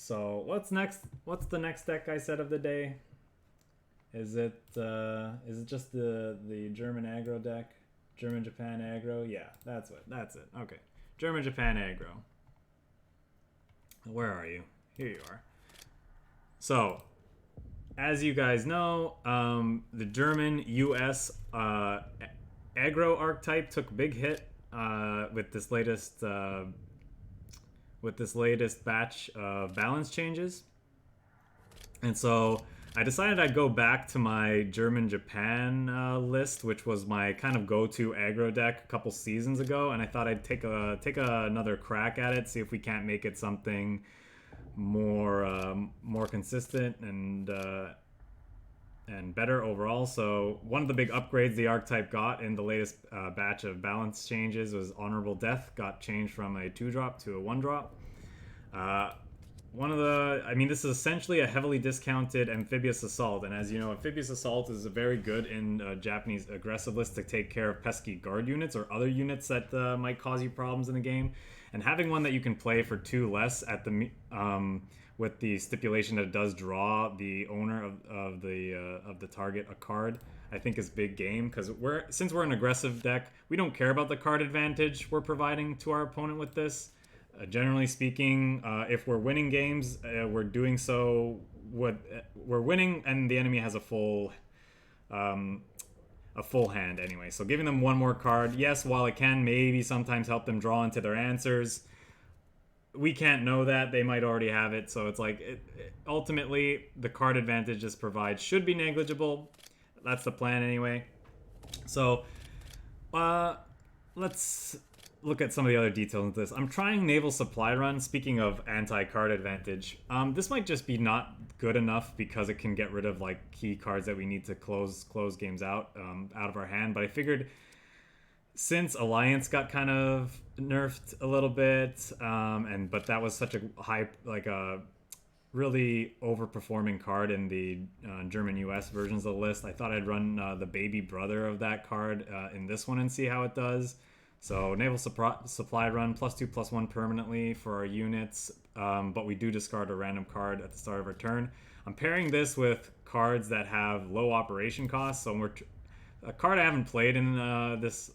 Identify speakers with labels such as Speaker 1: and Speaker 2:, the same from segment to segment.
Speaker 1: So what's next? What's the next deck I said of the day? Is it just the German aggro deck? German Japan aggro? Yeah, that's it. Okay. German Japan aggro. Where are you? Here you are. So, as you guys know, the German US aggro archetype took a big hit with this latest batch of balance changes, and so I decided I'd go back to my German Japan list, which was my kind of go-to aggro deck a couple seasons ago, and I thought I'd take another crack at it, see if we can't make it something more consistent and better overall. So one of the big upgrades the archetype got in the latest batch of balance changes was Honorable Death got changed from a 2-drop to a 1-drop. This is essentially a heavily discounted Amphibious Assault, and as you know, Amphibious Assault is very good in Japanese aggressive lists to take care of pesky guard units or other units that might cause you problems in the game. And having one that you can play for 2 less at the with the stipulation that it does draw the owner of the target a card, I think is big game, because since we're an aggressive deck, we don't care about the card advantage we're providing to our opponent with this. Generally speaking, if we're winning games, we're doing so. We're winning, and the enemy has a full hand anyway. So giving them one more card, yes, while it can maybe sometimes help them draw into their answers, we can't know that. They might already have it. So it's like ultimately the card advantage this provides should be negligible. That's the plan anyway. So let's look at some of the other details of this. I'm trying Naval Supply Run. Speaking of anti-card advantage, this might just be not good enough because it can get rid of like key cards that we need to close games out of our hand. But I figured since Alliance got kind of nerfed a little bit, but that was such a high, like a really overperforming card in the German US versions of the list, I thought I'd run the baby brother of that card in this one and see how it does. So Naval Supply Run, +2/+1 permanently for our units, but we do discard a random card at the start of our turn. I'm pairing this with cards that have low operation costs. So a card I haven't played in this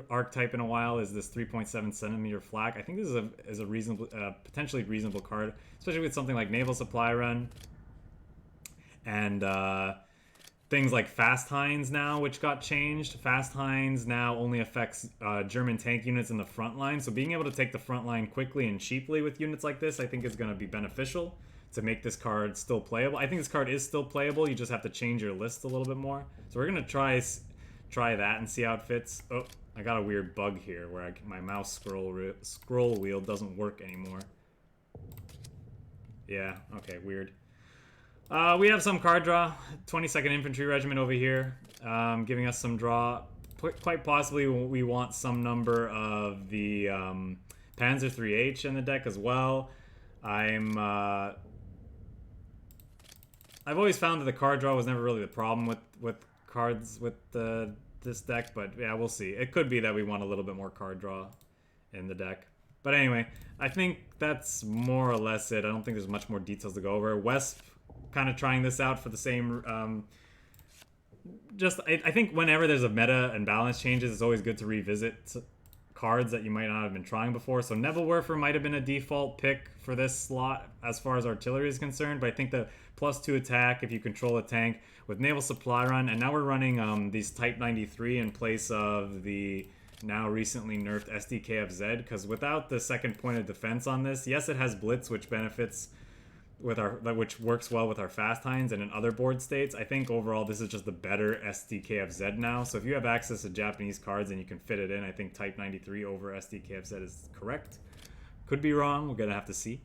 Speaker 1: archetype in a while is this 3.7 centimeter FLAK. I think this is a reasonable, potentially reasonable card, especially with something like Naval Supply Run and things like Fast HEINZ now, which got changed. Fast HEINZ now only affects German tank units in the front line, so being able to take the front line quickly and cheaply with units like this, I think is going to be beneficial to make this card still playable. I think this card is still playable, you just have to change your list a little bit more. So we're going to try that and see how it fits. Oh, I got a weird bug here where my mouse scroll wheel doesn't work anymore. Yeah, okay, weird. We have some card draw. 22nd Infantry Regiment over here, giving us some draw. Quite possibly we want some number of the Panzer III-H in the deck as well. I've always found that the card draw was never really the problem with cards with this deck, but yeah, we'll see. It could be that we want a little bit more card draw in the deck. But anyway, I think that's more or less it. I don't think there's much more details to go over. WESPE kind of trying this out for the same... I think whenever there's a meta and balance changes, it's always good to revisit cards that you might not have been trying before. So Nebelwerfer might have been a default pick for this slot as far as artillery is concerned, but I think the +2 attack if you control a tank with Naval Supply Run, and now we're running these Type 93 in place of the now recently nerfed SDKFZ, because without the second point of defense on this, yes, it has Blitz, which benefits which works well with our Fast HEINZ and in other board states. I think overall this is just the better SDKFZ now. So if you have access to Japanese cards and you can fit it in, I think Type 93 over SDKFZ is correct. Could be wrong, we're gonna have to see.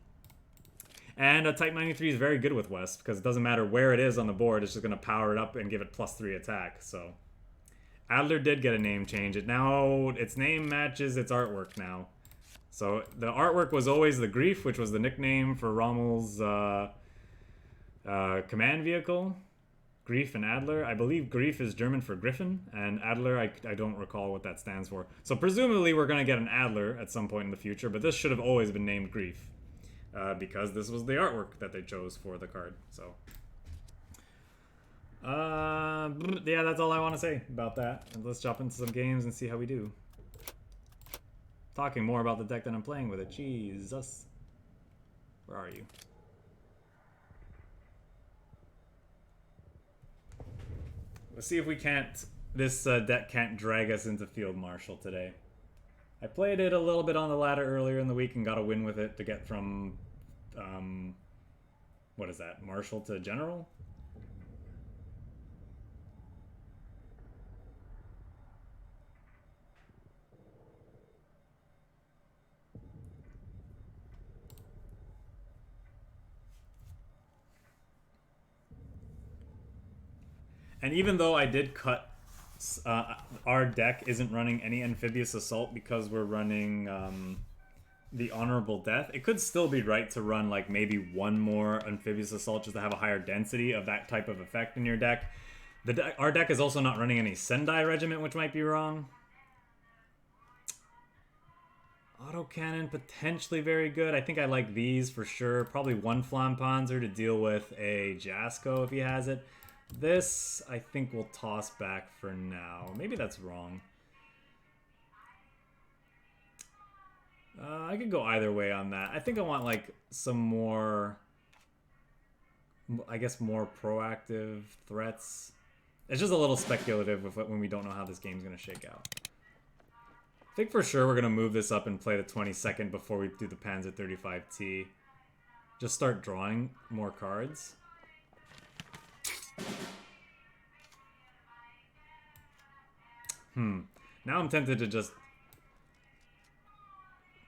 Speaker 1: And Type 93 is very good with WESPE, because it doesn't matter where it is on the board, it's just gonna power it up and give it +3 attack. So Adler did get a name change. Its name matches its artwork now. So the artwork was always the GREIF, which was the nickname for Rommel's command vehicle. GREIF and Adler. I believe GREIF is German for Griffin, and Adler, I don't recall what that stands for. So presumably we're going to get an Adler at some point in the future, but this should have always been named GREIF. because this was the artwork that they chose for the card. So, yeah, that's all I want to say about that. And let's jump into some games and see how we do. Talking more about the deck than I'm playing with it. Jesus. Where are you? Let's see if we can't... This deck can't drag us into Field Marshal today. I played it a little bit on the ladder earlier in the week and got a win with it to get from... what is that? Marshal to General? And even though I did cut, our deck isn't running any Amphibious Assault because we're running the Honorable Death, it could still be right to run like maybe one more Amphibious Assault just to have a higher density of that type of effect in your deck. Our deck is also not running any Sendai Regiment, which might be wrong. Autocannon, potentially very good. I think I like these for sure. Probably one FLAMMPANZER to deal with a Jasko if he has it. This, I think we'll toss back for now. Maybe that's wrong. I could go either way on that. I think I want, like, some more... I guess more proactive threats. It's just a little speculative with when we don't know how this game's going to shake out. I think for sure we're going to move this up and play the 22nd before we do the Panzer 35T. Just start drawing more cards. Now I'm tempted to just...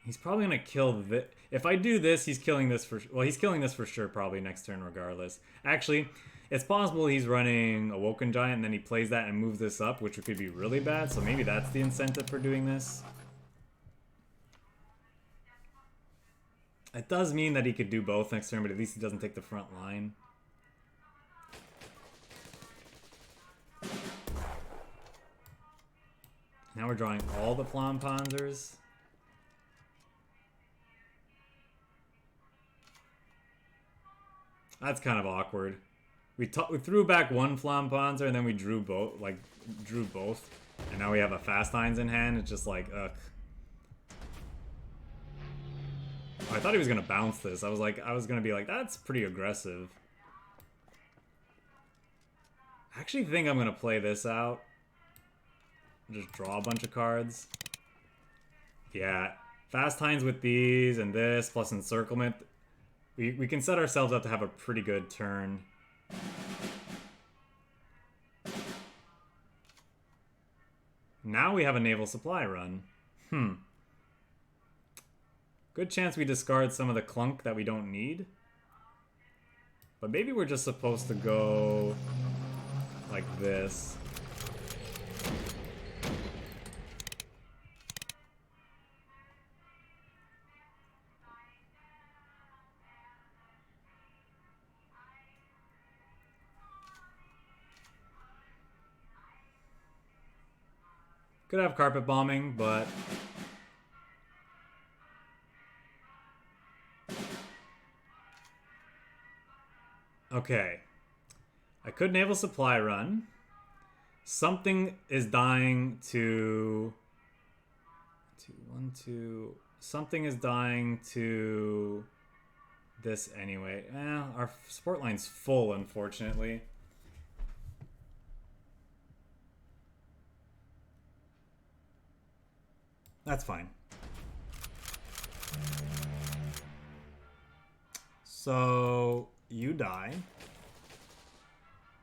Speaker 1: He's probably going to kill this. If I do this, he's killing this for... Well, he's killing this for sure probably next turn regardless. Actually, it's possible he's running Awoken Giant and then he plays that and moves this up, which could be really bad. So maybe that's the incentive for doing this. It does mean that he could do both next turn, but at least he doesn't take the front line. Now we're drawing all the FLAMMPANZERs. That's kind of awkward. We threw back one FLAMMPANZER and then we drew both, and now we have a fast HEINZ in hand. It's just like, ugh. Oh, I thought he was gonna bounce this. I was gonna be like, that's pretty aggressive. I actually think I'm gonna play this out. Just draw a bunch of cards. Yeah, fast HEINZ with these and this, plus encirclement. We can set ourselves up to have a pretty good turn. Now we have a naval supply run. Good chance we discard some of the clunk that we don't need. But maybe we're just supposed to go like this. Could have carpet bombing, but... Okay. I could naval supply run. Something is dying to... Something is dying to... this anyway. Our support line's full, unfortunately. That's fine. So, you die.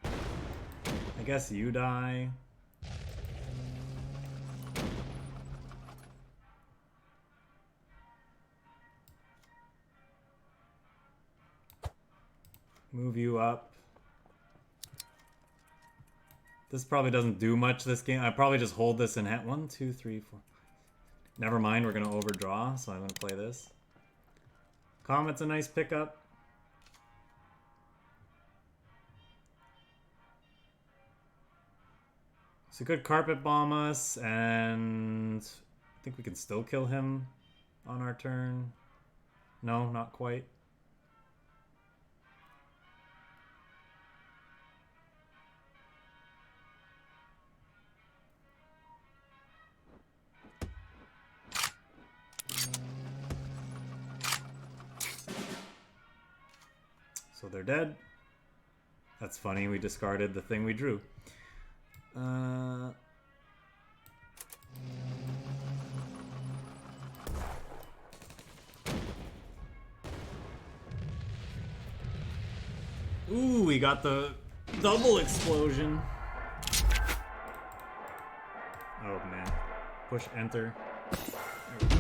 Speaker 1: I guess you die. Move you up. This probably doesn't do much this game. I probably just hold this in hand. 1, 2, 3, 4. Never mind, we're going to overdraw, so I'm going to play this. Comet's a nice pickup. So could carpet bomb us, and I think we can still kill him on our turn. No, not quite. So they're dead. That's funny, we discarded the thing we drew. Ooh, we got the double explosion. Oh man. Push enter. There we go.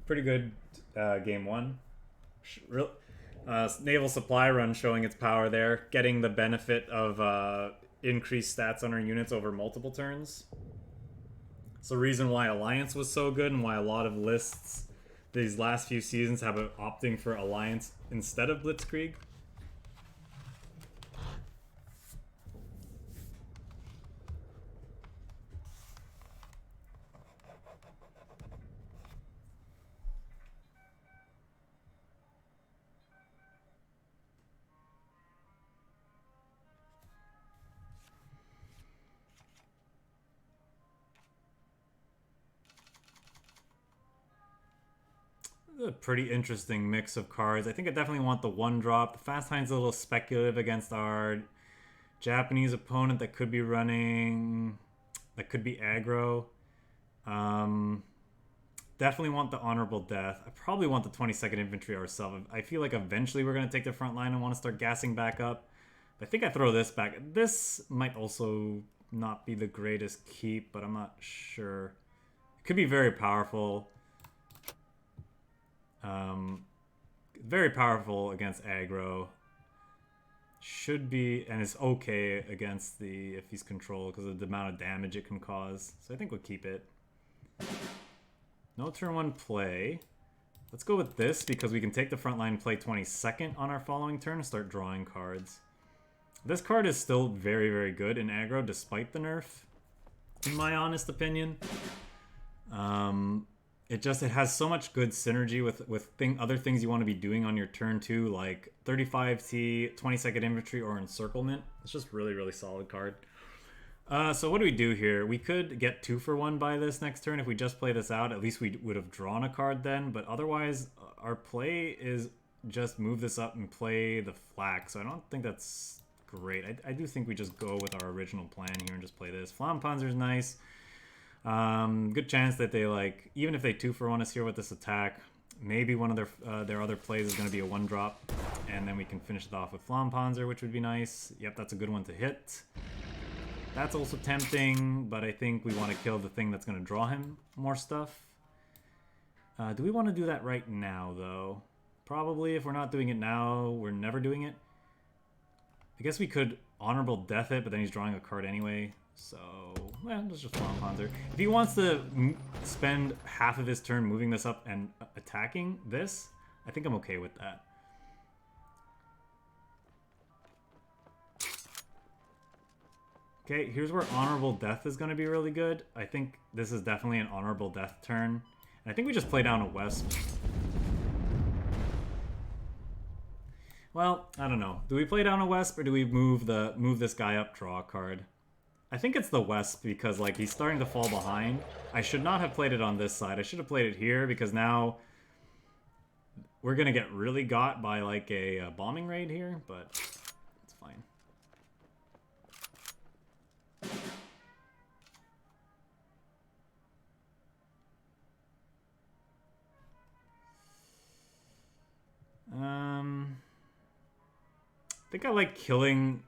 Speaker 1: Pretty good game one. Naval Supply Run showing its power there. Getting the benefit of increased stats on our units over multiple turns. It's the reason why Alliance was so good and why a lot of lists these last few seasons have been opting for Alliance instead of Blitzkrieg. A pretty interesting mix of cards. I think I definitely want the one drop. The Fast HEINZ is a little speculative against our Japanese opponent that could be running, that could be aggro. Definitely want the Honorable Death. I probably want the 22nd Infantry ourselves. I feel like eventually we're going to take the front line and want to start gassing back up. But I think I throw this back. This might also not be the greatest keep, but I'm not sure. It could be very powerful. Very powerful against aggro. Should be, and is okay against the if he's controlled because of the amount of damage it can cause. So I think we'll keep it. No turn one play. Let's go with this because we can take the front line and play 22nd on our following turn and start drawing cards. This card is still very, very good in aggro despite the nerf, in my honest opinion. It has so much good synergy with other things you want to be doing on your turn too, like 35T, 22nd Infantry, or Encirclement. It's just really, really solid card. So what do we do here? We could get 2 for 1 by this next turn if we just play this out. At least we would have drawn a card then, but otherwise our play is just move this up and play the FLAK. So I don't think that's great. I do think we just go with our original plan here and just play this. FLAMMPANZER is nice. Good chance that they even if they 2 for 1 us here with this attack, maybe one of their other plays is going to be a 1-drop, and then we can finish it off with FLAMMPANZER, which would be nice. Yep, that's a good one to hit. That's also tempting, but I think we want to kill the thing that's going to draw him more stuff. Do we want to do that right now, though? Probably. If we're not doing it now, we're never doing it. I guess we could Honorable Death it, but then he's drawing a card anyway. So, well, let's just FLAMMPANZER. If he wants to spend half of his turn moving this up and attacking this, I think I'm okay with that. Okay, here's where Honorable Death is going to be really good. I think this is definitely an Honorable Death turn. And I think we just play down a WESPE. Well, I don't know. Do we play down a WESPE or do we move this guy up, draw a card? I think it's the WESPE because he's starting to fall behind. I should not have played it on this side. I should have played it here because now we're gonna get really got by a bombing raid here, but it's fine. I think I like killing.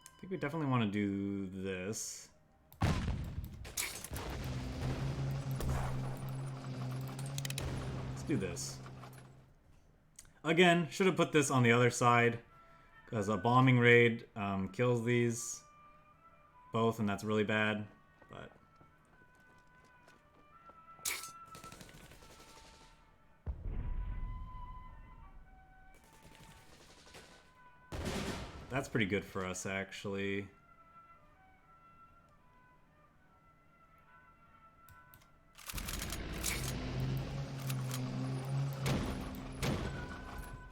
Speaker 1: I think we definitely want to do this. Let's do this. Again, should have put this on the other side because a bombing raid kills these both, and that's really bad. But that's pretty good for us, actually.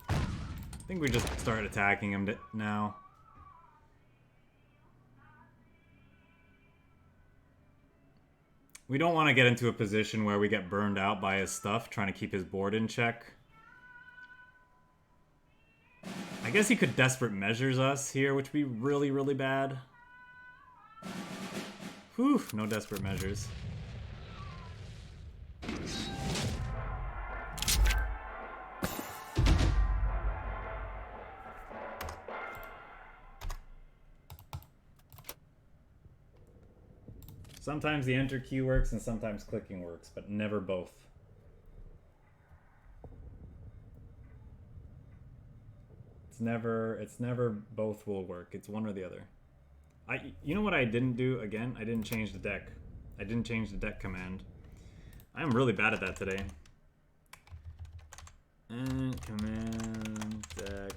Speaker 1: I think we just start attacking him now. We don't want to get into a position where we get burned out by his stuff, trying to keep his board in check. I guess he could Desperate Measures us here, which would be really, really bad. Whew, no Desperate Measures. Sometimes the enter key works and sometimes clicking works, but never both. It's never both will work. It's one or the other. You know what I didn't do again? I didn't change the deck. I didn't change the deck command. I'm really bad at that today. And command deck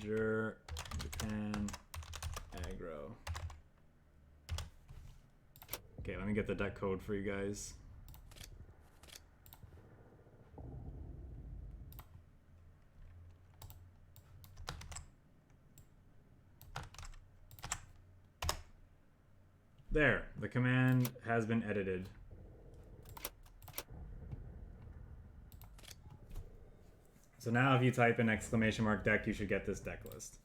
Speaker 1: Japan Aggro. Okay, let me get the deck code for you guys. There, the command has been edited. So now if you type in !deck, you should get this deck list.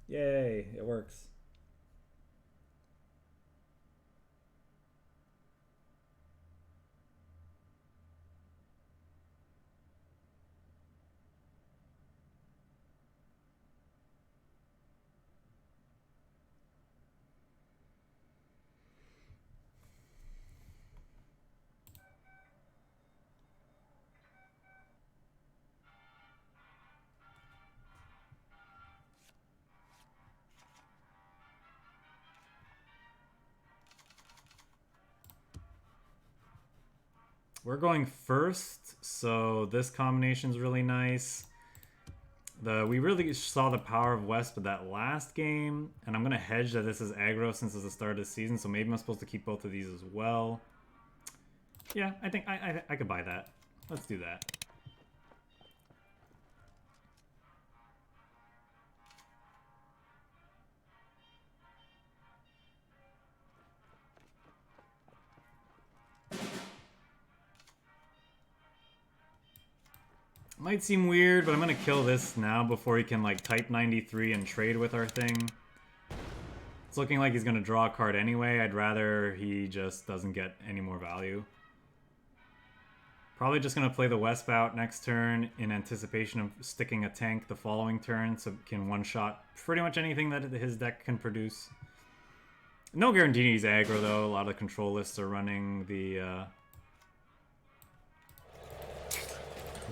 Speaker 1: Yay, it works. We're going first, so this combination is really nice. We really saw the power of WESPE that last game, and I'm going to hedge that this is aggro since it's the start of the season, so maybe I'm supposed to keep both of these as well. Yeah, I think I could buy that. Let's do that. Might seem weird, but I'm gonna kill this now before he can like type 93 and trade with our thing. It's looking like he's gonna draw a card anyway. I'd rather he just doesn't get any more value. Probably just gonna play the WESPE out next turn in anticipation of sticking a tank the following turn, so it can one-shot pretty much anything that his deck can produce. No guarantee he's aggro though. A lot of control lists are running the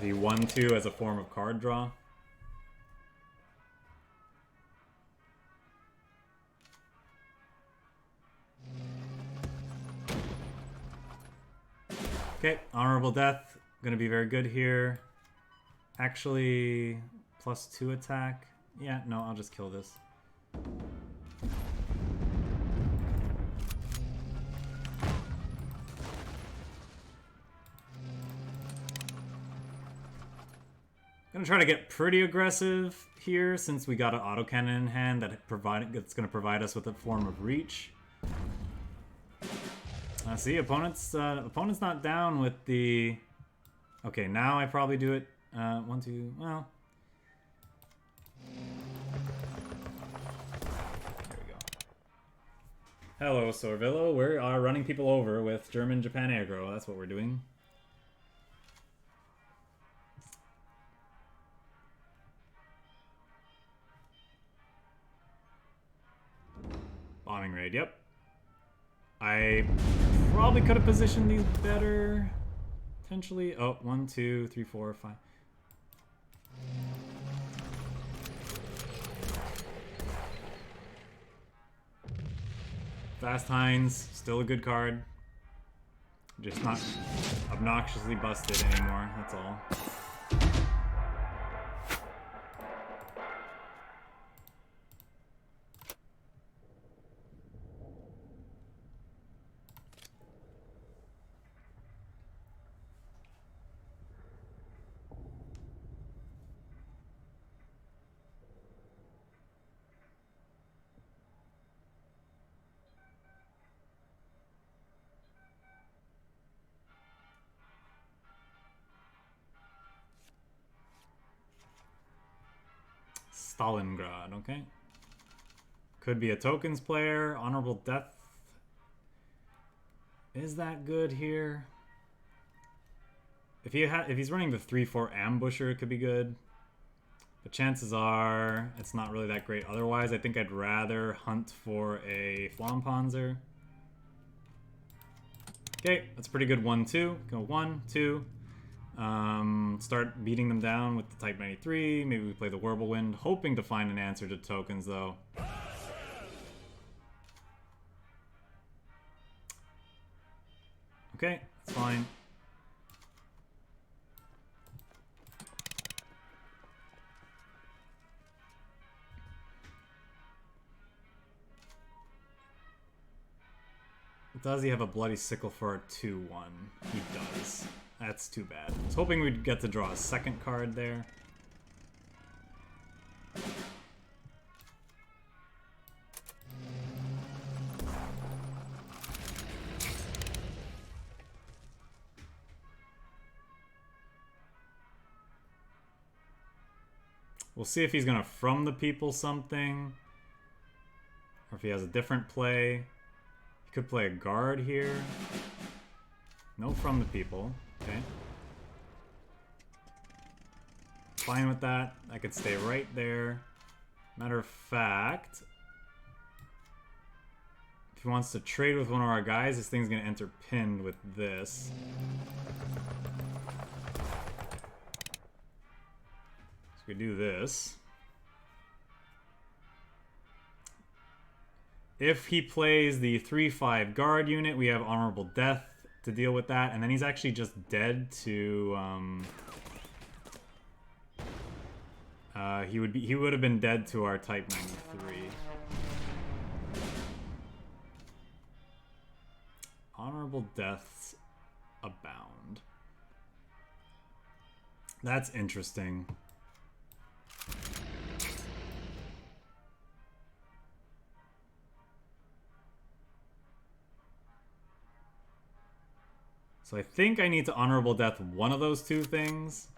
Speaker 1: 1/2 as a form of card draw. Okay, honorable death, gonna be very good here. Actually, +2 attack. Yeah, no, I'll just kill this. Gonna try to get pretty aggressive here since we got an autocannon in hand that's gonna provide us with a form of reach. See, opponent's not down with the. Okay, now I probably do it. 1, 2. Well, there we go. Hello, Sorvillo. We are running people over with German Japan aggro. That's what we're doing. Bombing raid, yep. I probably could have positioned these better, potentially. Oh, 1, 2, 3, 4, 5. Fast HEINZ, still a good card. Just not obnoxiously busted anymore, that's all. Stalingrad, okay. Could be a tokens player. Honorable Death. Is that good here? If he's running the 3-4 ambusher, it could be good. But chances are it's not really that great. Otherwise, I think I'd rather hunt for a FLAMMPANZER. Okay, that's a pretty good 1-2. Go 1, 2. Start beating them down with the Type 93. Maybe we play the WIRBELWIND, hoping to find an answer to tokens though. Okay, that's fine. Does he have a Bloody Sickle for a 2-1? He does. That's too bad. I was hoping we'd get to draw a second card there. We'll see if he's gonna From the People something, or if he has a different play. He could play a guard here. No From the People. Okay. Fine with that. I could stay right there. Matter of fact, if he wants to trade with one of our guys, this thing's gonna enter pinned with this. So we do this. If he plays the 3-5 guard unit, we have Honorable Death to deal with that, and then he's actually just dead to he would have been dead to our Type 93. Honorable Deaths abound. That's interesting. So I think I need to Honorable Death one of those two things.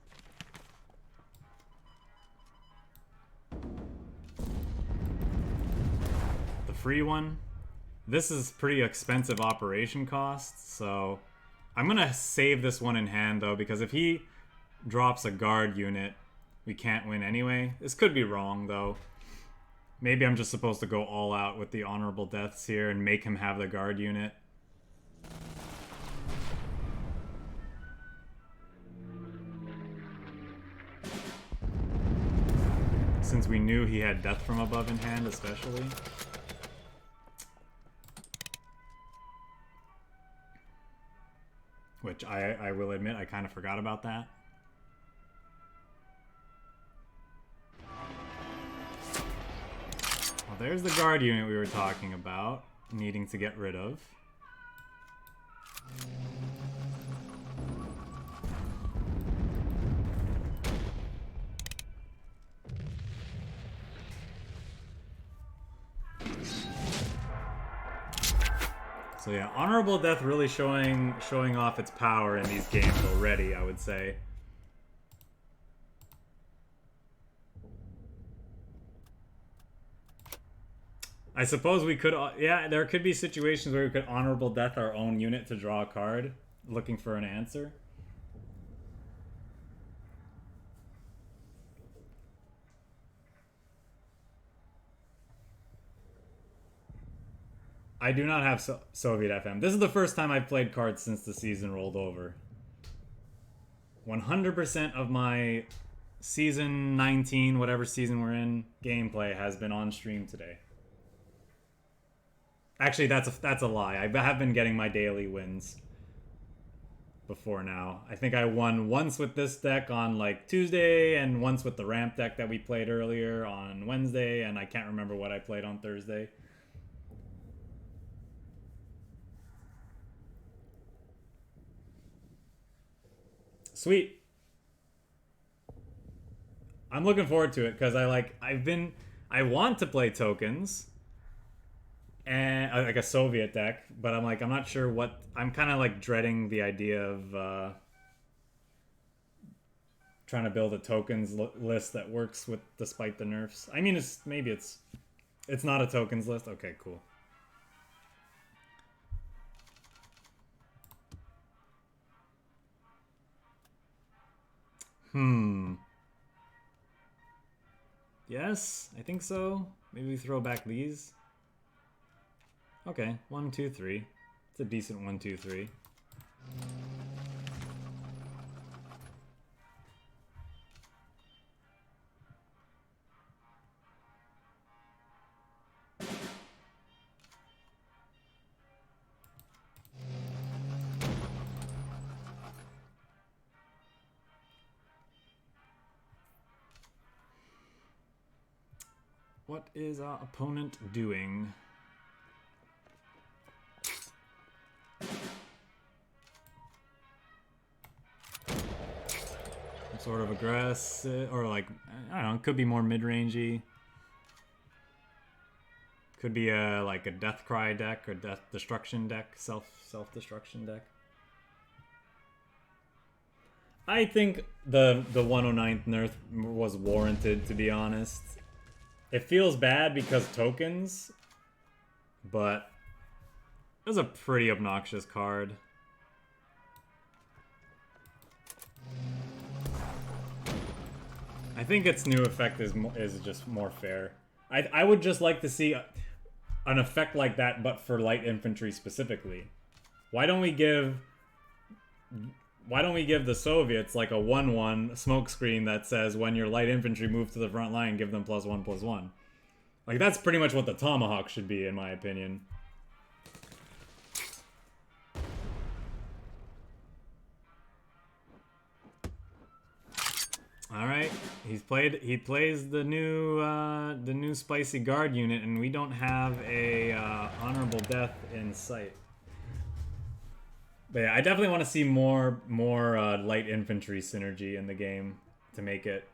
Speaker 1: The free one. This is pretty expensive operation cost, so I'm gonna save this one in hand though, because if he drops a guard unit, we can't win anyway. This could be wrong though. Maybe I'm just supposed to go all out with the Honorable Deaths here and make him have the guard unit. Since we knew he had Death from Above in hand, especially. Which I will admit, I kind of forgot about that. Well, there's the guard unit we were talking about, needing to get rid of. So yeah, Honorable Death really showing off its power in these games already, I would say. I suppose we could, yeah, there could be situations where we could Honorable Death our own unit to draw a card, looking for an answer. I do not have Soviet FM. This is the first time I've played cards since the season rolled over. 100% of my season 19, whatever season we're in, gameplay has been on stream today. Actually, that's a lie. I have been getting my daily wins before now. I think I won once with this deck on like Tuesday, and once with the ramp deck that we played earlier on Wednesday, and I can't remember what I played on Thursday. Sweet. I'm looking forward to it because I want to play tokens and like a Soviet deck, but I'm not sure what. I'm kind of like dreading the idea of trying to build a tokens list that works with despite the nerfs. I mean, maybe it's not a tokens list. Okay, cool. Yes, I think so. Maybe we throw back these. Okay, 1, 2, 3. It's a decent 1, 2, 3. What is our opponent doing? Some sort of aggressive, or like, I don't know, could be more mid-rangey. Could be like a death cry deck or death destruction deck, self-destruction deck. I think the 109th nerf was warranted, to be honest. It feels bad because tokens, but it was a pretty obnoxious card. I think its new effect is just more fair. I would just like to see an effect like that, but for light infantry specifically. Why don't we give the Soviets like a 1/1 smokescreen that says when your light infantry move to the front line, give them +1/+1? Like, that's pretty much what the Tomahawk should be, in my opinion. All right, he plays the new spicy guard unit, and we don't have a honorable death in sight. But yeah, I definitely want to see more light infantry synergy in the game to make it.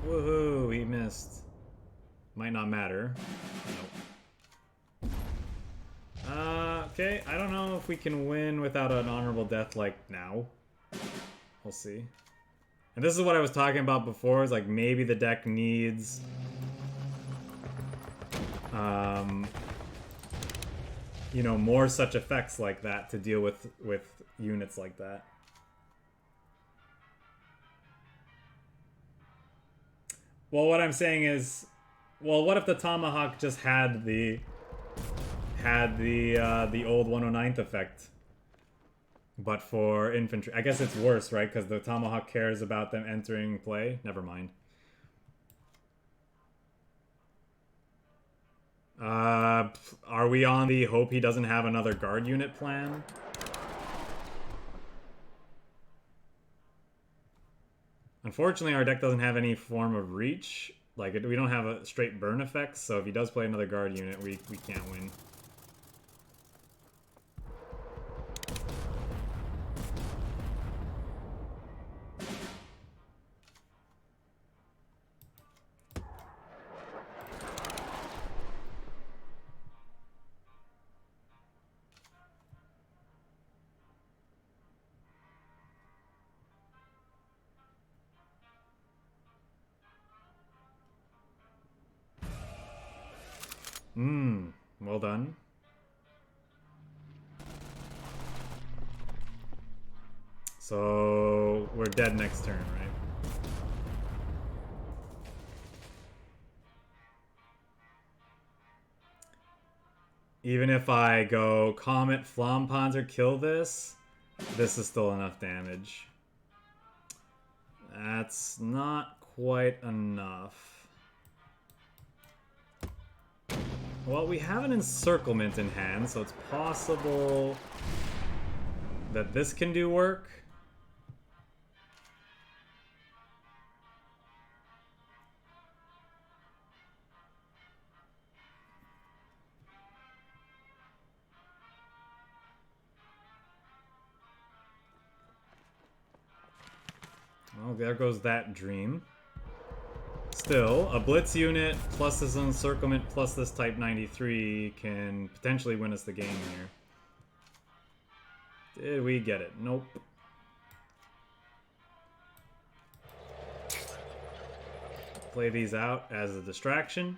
Speaker 1: Woohoo! He missed. Might not matter. Nope. Okay, I don't know if we can win without an honorable death like now. We'll see. And this is what I was talking about before, is like maybe the deck needs you know, more such effects like that to deal with units like that. Well, what I'm saying is, well, what if the Tomahawk just had the old 109th effect, but for infantry? I guess it's worse, right? Because the Tomahawk cares about them entering play. Never mind. Are we on the hope he doesn't have another guard unit plan? Unfortunately, our deck doesn't have any form of reach. Like, we don't have a straight burn effect, so if he does play another guard unit, we can't win. Well done. So we're dead next turn, right? Even if I go Comet, FLAMMPANZER, kill this is still enough damage. That's not quite enough. Well, we have an encirclement in hand, so it's possible that this can do work. Well, there goes that dream. Still, a blitz unit plus this encirclement plus this type 93 can potentially win us the game here. Did we get it? Nope. Play these out as a distraction.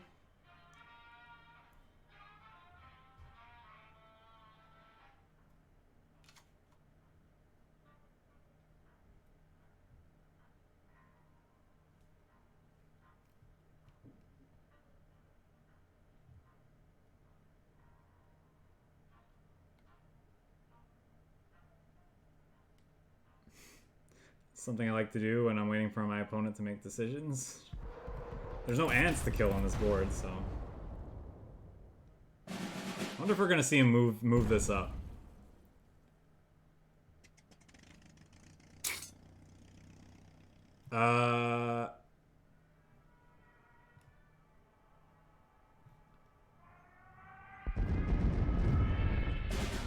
Speaker 1: Something I like to do when I'm waiting for my opponent to make decisions. There's no ants to kill on this board, so... I wonder if we're gonna see him move this up.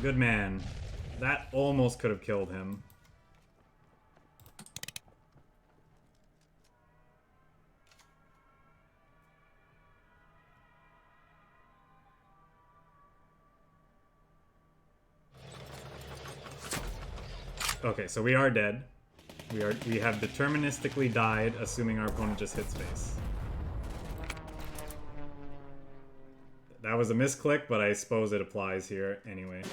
Speaker 1: Good man. That almost could have killed him. Okay, so we are dead. We have deterministically died, assuming our opponent just hits face. That was a misclick, but I suppose it applies here anyway.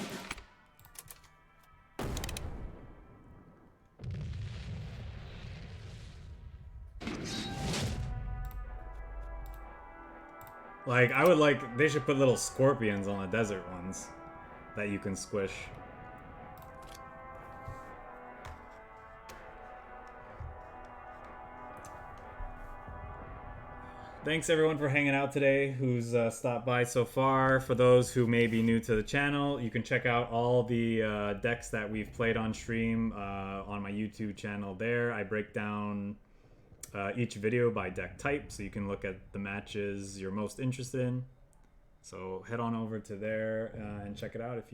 Speaker 1: Like, I would like, they should put little scorpions on the desert ones that you can squish. Thanks everyone for hanging out today who's stopped by so far. For those who may be new to the channel, you can check out all the decks that we've played on stream on my YouTube channel there. I break down each video by deck type, so you can look at the matches you're most interested in. So head on over to there and check it out if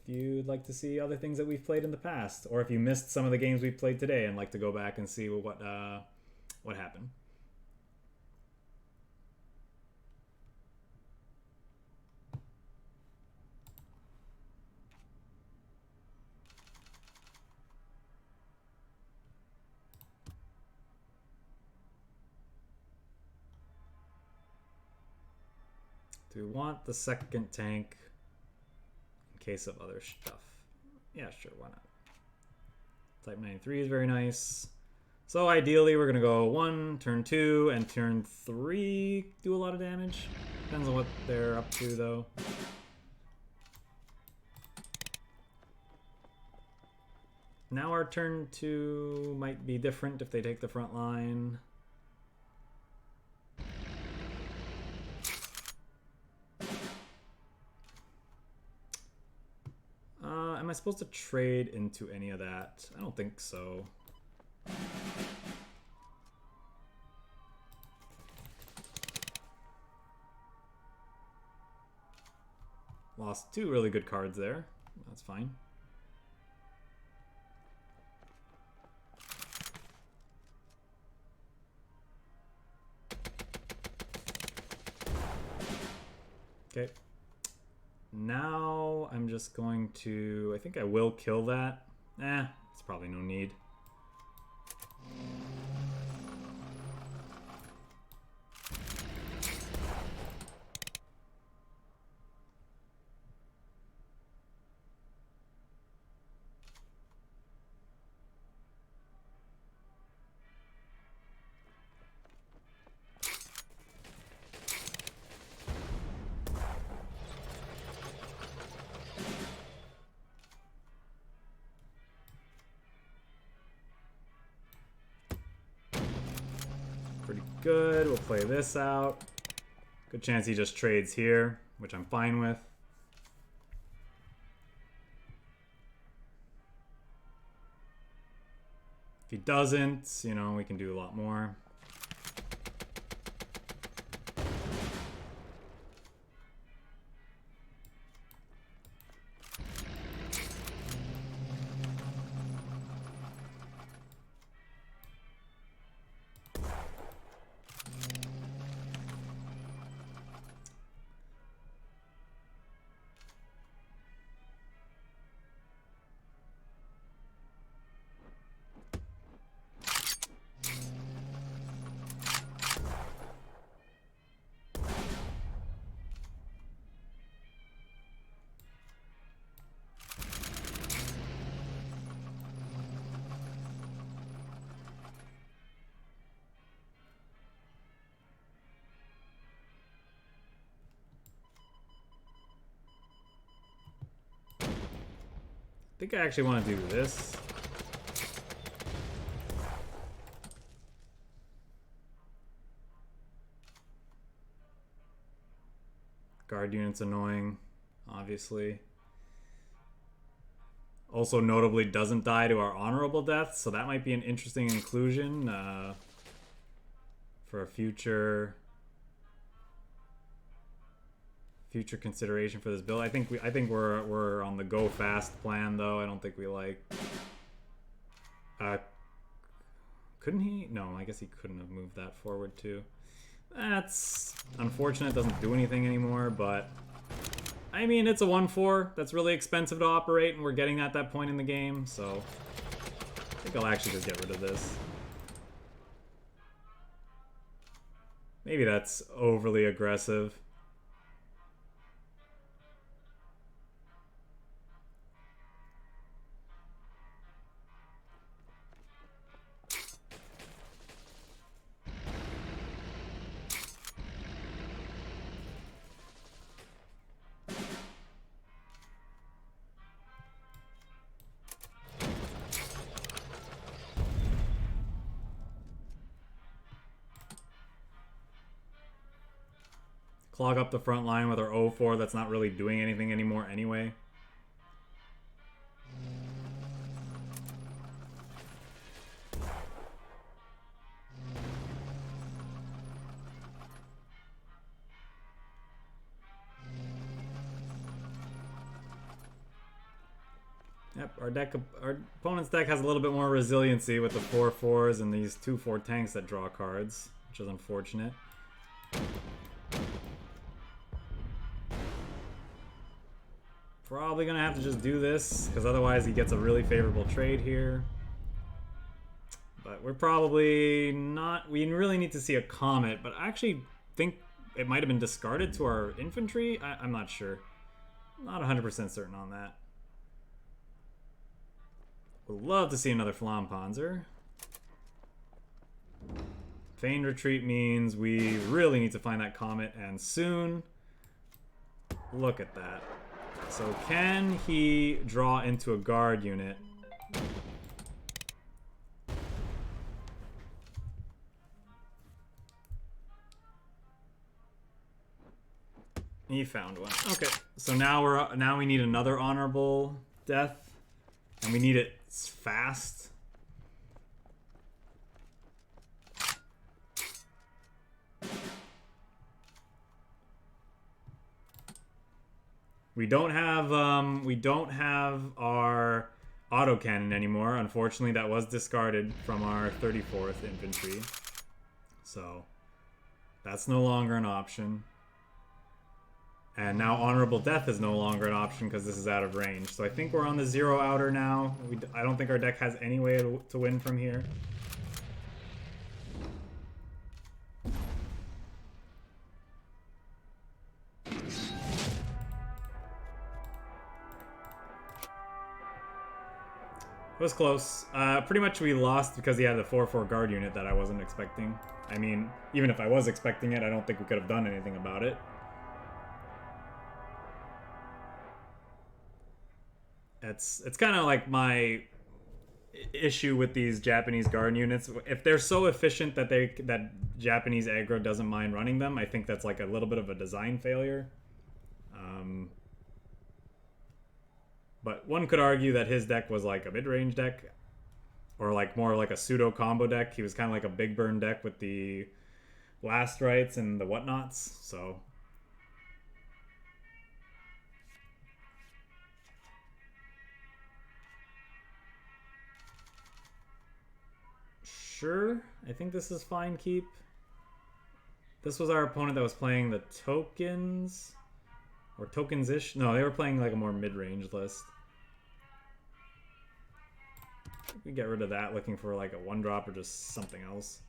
Speaker 1: you'd like to see other things that we've played in the past, or if you missed some of the games we played today and like to go back and see what happened. Do we want the second tank in case of other stuff? Yeah, sure, why not? Type 93 is very nice. So ideally we're gonna go 1, turn 2, and turn 3 do a lot of damage. Depends on what they're up to though. Now our turn 2 might be different if they take the front line. Am I supposed to trade into any of that? I don't think so. Lost 2 really good cards there. That's fine. Okay. Now I'm just going to, I think I will kill that. It's probably no need. Good, we'll play this out. Good chance he just trades here, which I'm fine with. If he doesn't, you know, we can do a lot more. think I actually want to do this. Guard unit's annoying, obviously. Also notably doesn't die to our honorable death, so that might be an interesting inclusion for a future consideration for this build. I think we're on the go fast plan though. I don't think we like. Couldn't he? No, I guess he couldn't have moved that forward too. That's unfortunate. Doesn't do anything anymore, but I mean it's a 1-4. That's really expensive to operate, and we're getting at that point in the game. So I think I'll actually just get rid of this. Maybe that's overly aggressive. Clog up the front line with our 0-4 that's not really doing anything anymore anyway. Yep, our opponent's deck has a little bit more resiliency with the 4-4s and these 2-4 tanks that draw cards, which is unfortunate. Probably gonna have to just do this, because otherwise he gets a really favorable trade here. But we're probably not... We really need to see a Comet, but I actually think it might have been discarded to our infantry? I'm not sure. Not 100% certain on that. Would love to see another FLAMMPANZER. Feigned retreat means we really need to find that Comet, and soon. Look at that. So can he draw into a guard unit? He found one. Okay, so now we need another honorable death, and we need it fast. We don't have our autocannon anymore. Unfortunately, that was discarded from our 34th infantry. So that's no longer an option. And now honorable death is no longer an option because this is out of range. So I think we're on the 0 outer now. I don't think our deck has any way to win from here. It was close. Pretty much we lost because he had the 4-4 guard unit that I wasn't expecting. I mean, even if I was expecting it, I don't think we could have done anything about it. It's kind of like my issue with these Japanese guard units. If they're so efficient that that Japanese aggro doesn't mind running them, I think that's like a little bit of a design failure. But one could argue that his deck was like a mid-range deck, or like more like a pseudo combo deck. He was kind of like a big burn deck with the blast rights and the whatnots. So sure, I think this is fine keep. This was our opponent that was playing the tokens. Or tokens-ish? No, they were playing like a more mid-range list. We get rid of that, looking for like a 1-drop or just something else.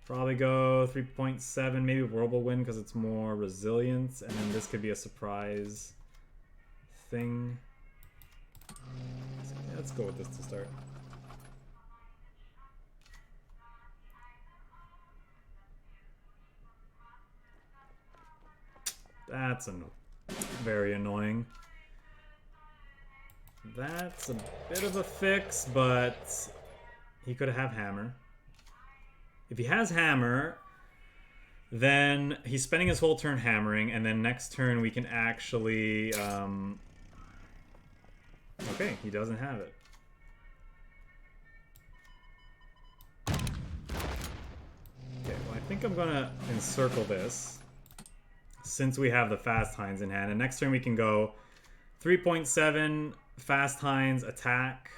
Speaker 1: Probably go 3.7, maybe Whirlwind because it's more resilience, and then this could be a surprise thing. So, yeah, let's go with this to start. That's very annoying. That's a bit of a fix, but he could have hammer. If he has hammer, then he's spending his whole turn hammering, and then next turn we can actually... Okay, he doesn't have it. Okay, well I think I'm gonna encircle this, since we have the fast HEINZ in hand, and next turn we can go 3.7 fast HEINZ attack,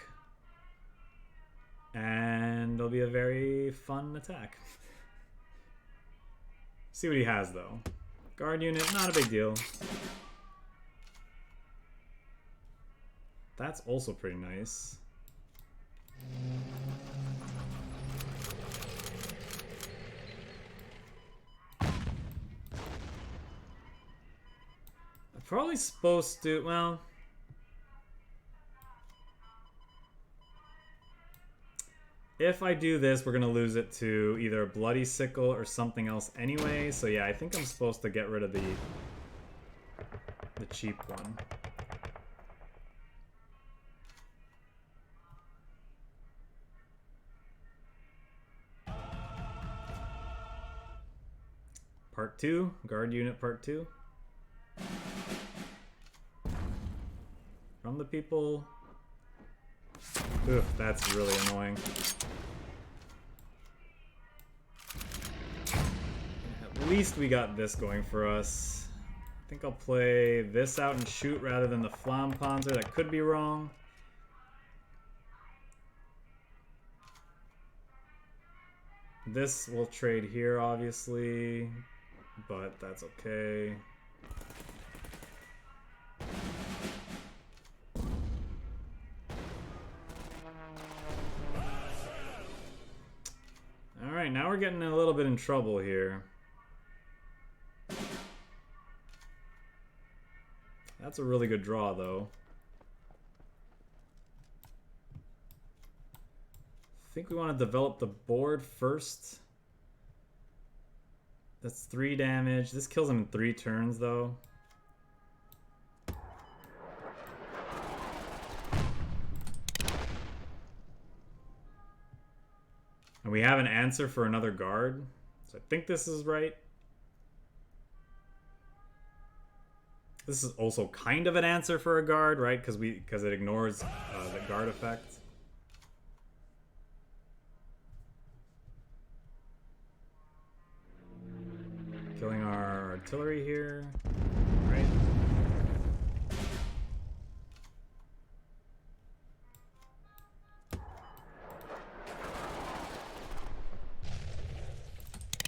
Speaker 1: and it'll be a very fun attack. See what he has though. Guard unit, not a big deal. That's also pretty nice. I'm probably supposed to, well... If I do this, we're going to lose it to either a Bloody Sickle or something else anyway. So yeah, I think I'm supposed to get rid of the cheap one. Part 2, guard unit part 2. From the people. Oof, that's really annoying. At least we got this going for us. I think I'll play this out and shoot rather than the FLAMMPANZER. That could be wrong. This will trade here, obviously, but that's okay. Alright, now we're getting a little bit in trouble here. That's a really good draw, though. I think we want to develop the board first. That's 3 damage. This kills him in 3 turns, though. And we have an answer for another guard. So I think this is right. This is also kind of an answer for a guard, right? Because it ignores the guard effect. Killing our artillery here, right?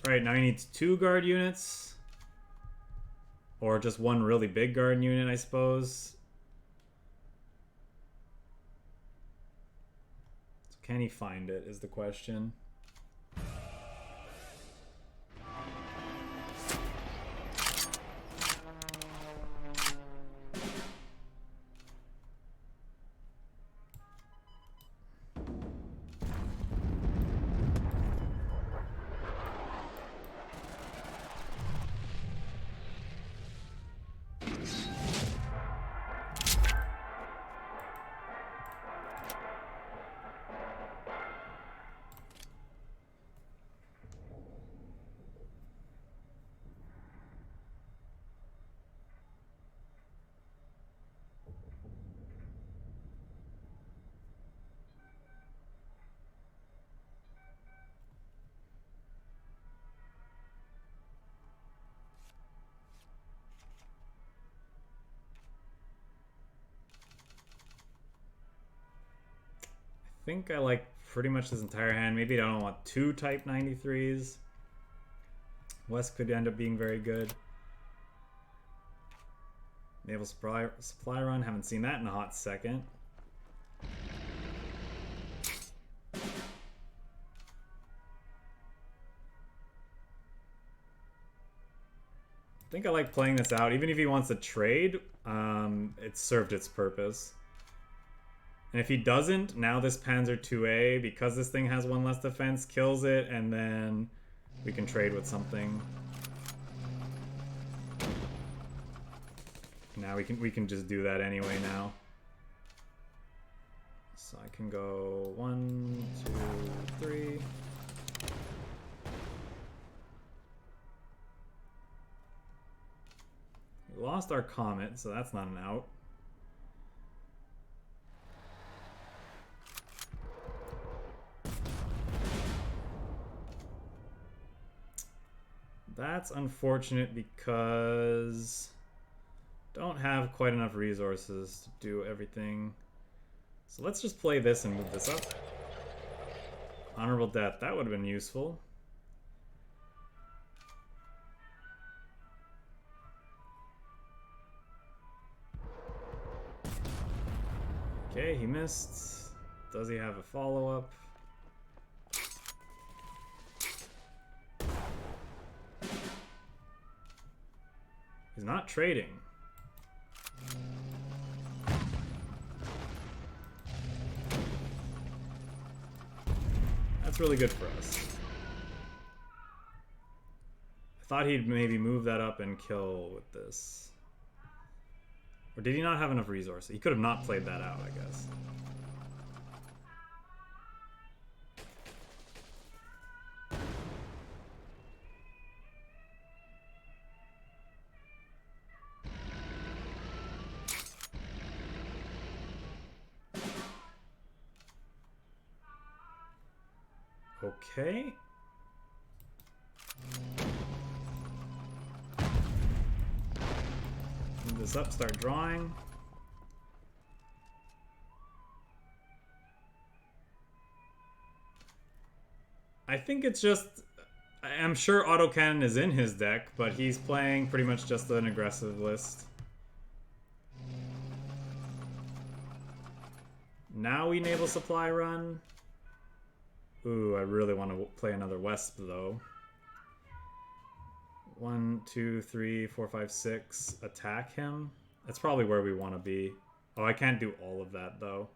Speaker 1: Right, now he needs 2 guard units. Or just 1 really big guard unit, I suppose. So can he find it, is the question. I think I like pretty much this entire hand. Maybe I don't want 2 Type 93s. West could end up being very good. Naval Supply Run, haven't seen that in a hot second. I think I like playing this out. Even if he wants to trade, it served its purpose. And if he doesn't, now this Panzer II-A, because this thing has 1 less defense, kills it, and then we can trade with something. Now we can just do that anyway now. So I can go 1, 2, 3. We lost our Comet, so that's not an out. That's unfortunate because don't have quite enough resources to do everything. So let's just play this and move this up. Honorable death, that would have been useful. Okay, he missed. Does he have a follow-up? He's not trading. That's really good for us. I thought he'd maybe move that up and kill with this. Or did he not have enough resources? He could have not played that out, I guess. Okay. Move this up, start drawing. I think it's just... I'm sure autocannon is in his deck, but he's playing pretty much just an aggressive list. Now we naval supply run. Ooh, I really want to play another WESPE though. 1, 2, 3, 4, 5, 6. Attack him. That's probably where we want to be. Oh, I can't do all of that though.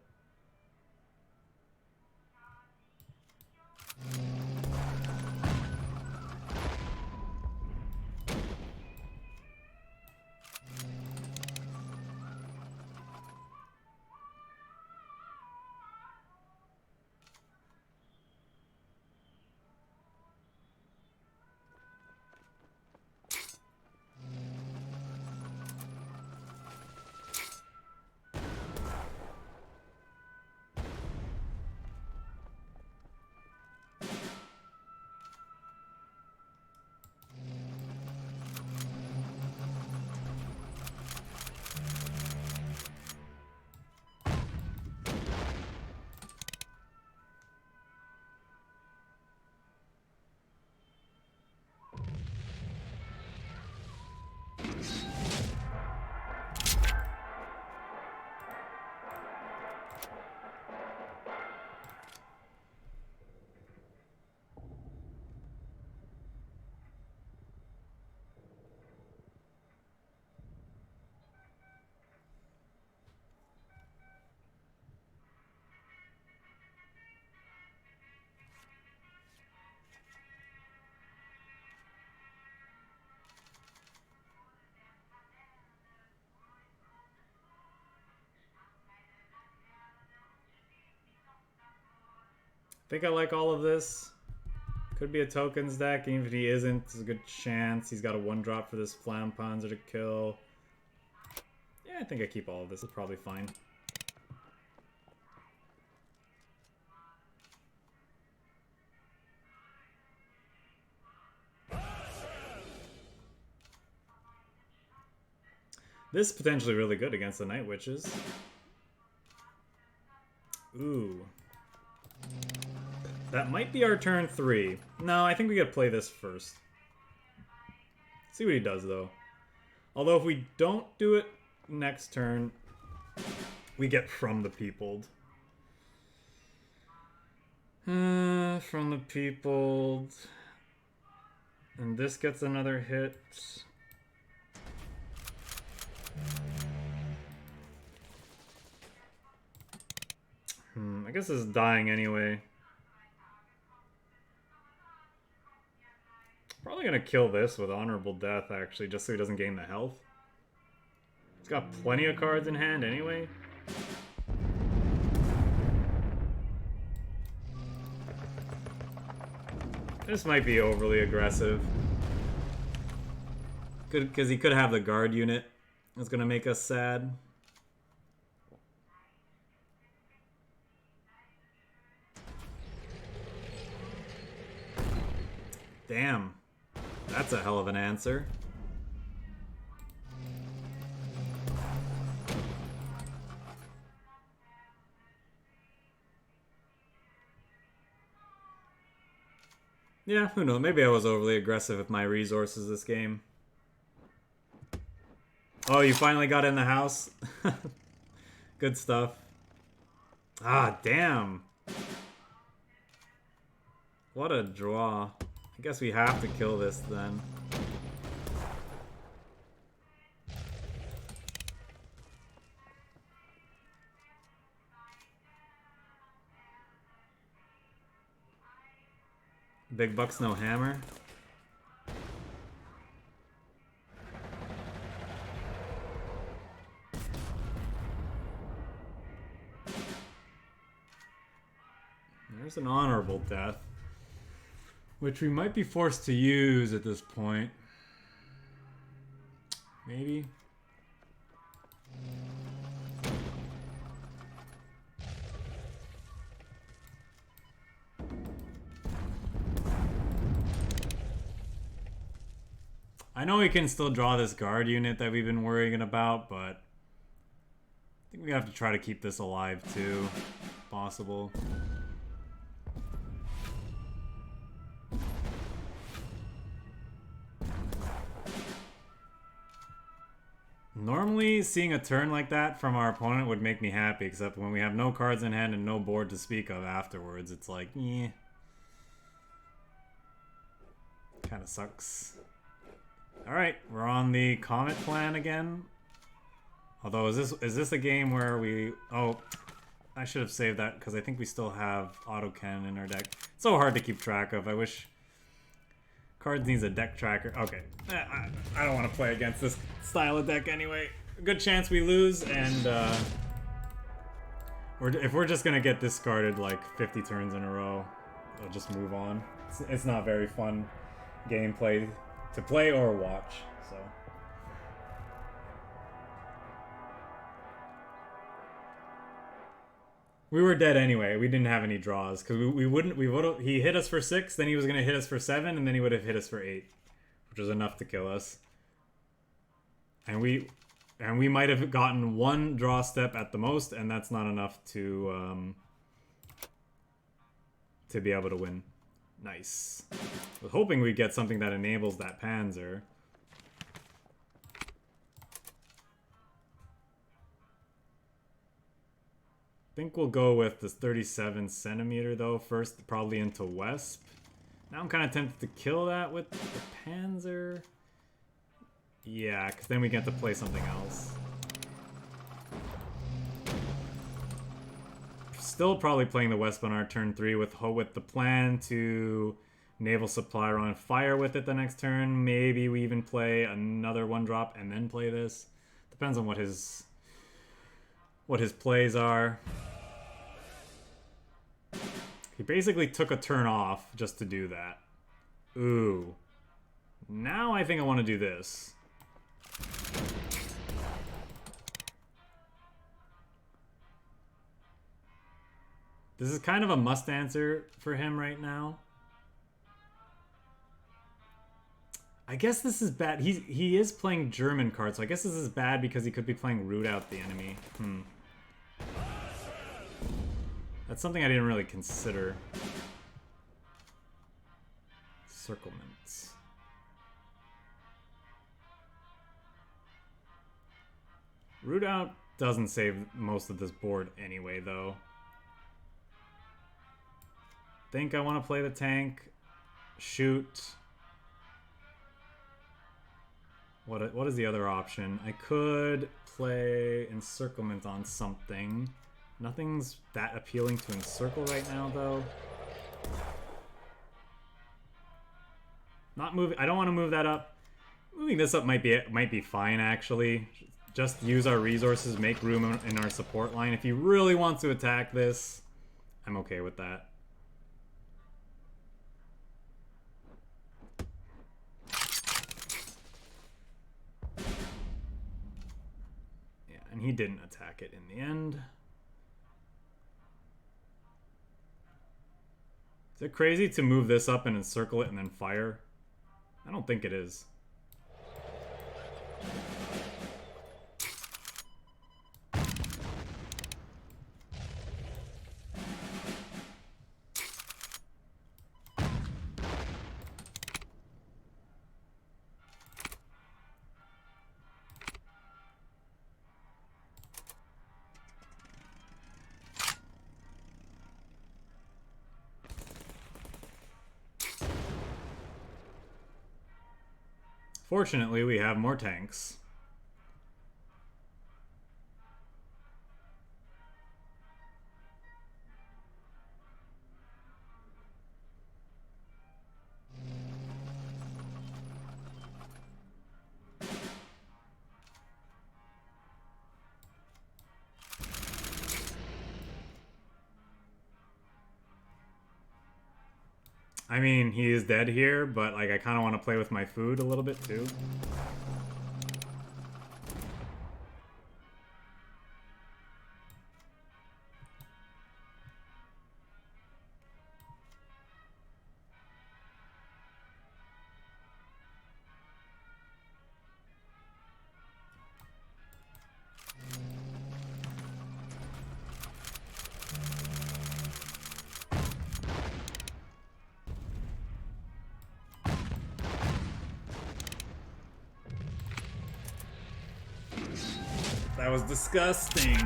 Speaker 1: I think I like all of this. Could be a tokens deck, even if he isn't, there's a good chance. He's got a 1-drop for this FLAMMPANZER to kill. Yeah, I think I keep all of this. It's probably fine. This is potentially really good against the Night Witches. Ooh. That might be our turn 3. No, I think we gotta play this first. See what he does, though. Although if we don't do it next turn, we get From the Peopled. From the Peopled. And this gets another hit. I guess this is dying anyway. Probably gonna kill this with Honorable Death, actually, just so he doesn't gain the health. He's got plenty of cards in hand anyway. This might be overly aggressive. Because he could have the guard unit. It's gonna make us sad. Damn. That's a hell of an answer. Yeah, who knows? Maybe I was overly aggressive with my resources this game. Oh, you finally got in the house? Good stuff. Ah, damn. What a draw. I guess we have to kill this then. Big bucks, no hammer. There's an honorable death, which we might be forced to use at this point. Maybe. I know we can still draw this guard unit that we've been worrying about, but I think we have to try to keep this alive too, if possible. Normally, seeing a turn like that from our opponent would make me happy, except when we have no cards in hand and no board to speak of afterwards, it's like, eh. Kind of sucks. Alright, we're on the Comet plan again. Although, is this a game where we... Oh, I should have saved that, because I think we still have autocannon in our deck. It's so hard to keep track of. I wish... KARDS needs a deck tracker. Okay, I don't want to play against this style of deck anyway. Good chance we lose, and if we're just gonna get discarded like 50 turns in a row, I'll just move on. It's not very fun gameplay to play or watch, so. We were dead anyway. We didn't have any draws because we wouldn't. He hit us for 6, then he was gonna hit us for 7, and then he would have hit us for 8, which was enough to kill us. And we might have gotten 1 draw step at the most, and that's not enough to be able to win. Nice. I was hoping we'd get something that enables that Panzer. I think we'll go with this 37 centimeter though first, probably into WESPE. Now I'm kind of tempted to kill that with the Panzer. Yeah, because then we get to play something else. Still probably playing the WESPE on our turn 3 with the plan to Naval Supply Run, fire with it the next turn. Maybe we even play another 1-drop and then play this. Depends on what his plays are. He basically took a turn off just to do that. Ooh. Now I think I want to do this. This is kind of a must answer for him right now. I guess this is bad. He is playing German cards, so I guess this is bad because he could be playing Root Out the enemy. That's something I didn't really consider. Encirclements. Root Out doesn't save most of this board anyway, though. Think I want to play the tank. Shoot. What is the other option? I could play Encirclement on something. Nothing's that appealing to encircle right now, though. Not moving. I don't want to move that up. Moving this up might be fine, actually. Just use our resources, make room in our support line. If he really wants to attack this, I'm okay with that. And he didn't attack it in the end. Is it crazy to move this up and encircle it and then fire? I don't think it is. Fortunately, we have more tanks. I mean, he is dead here, but like I kind of want to play with my food a little bit too. That was disgusting.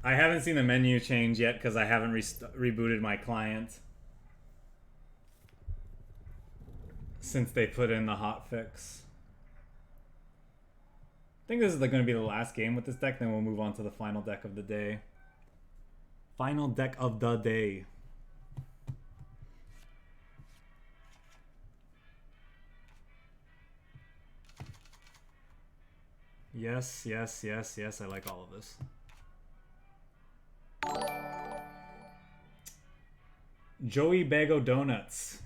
Speaker 1: I haven't seen the menu change yet because I haven't rebooted my client since they put in the hotfix. I think this is going to be the last game with this deck, then we'll move on to the final deck of the day. Final deck of the day. Yes, yes, yes, yes, I like all of this. Joey Bago Donuts.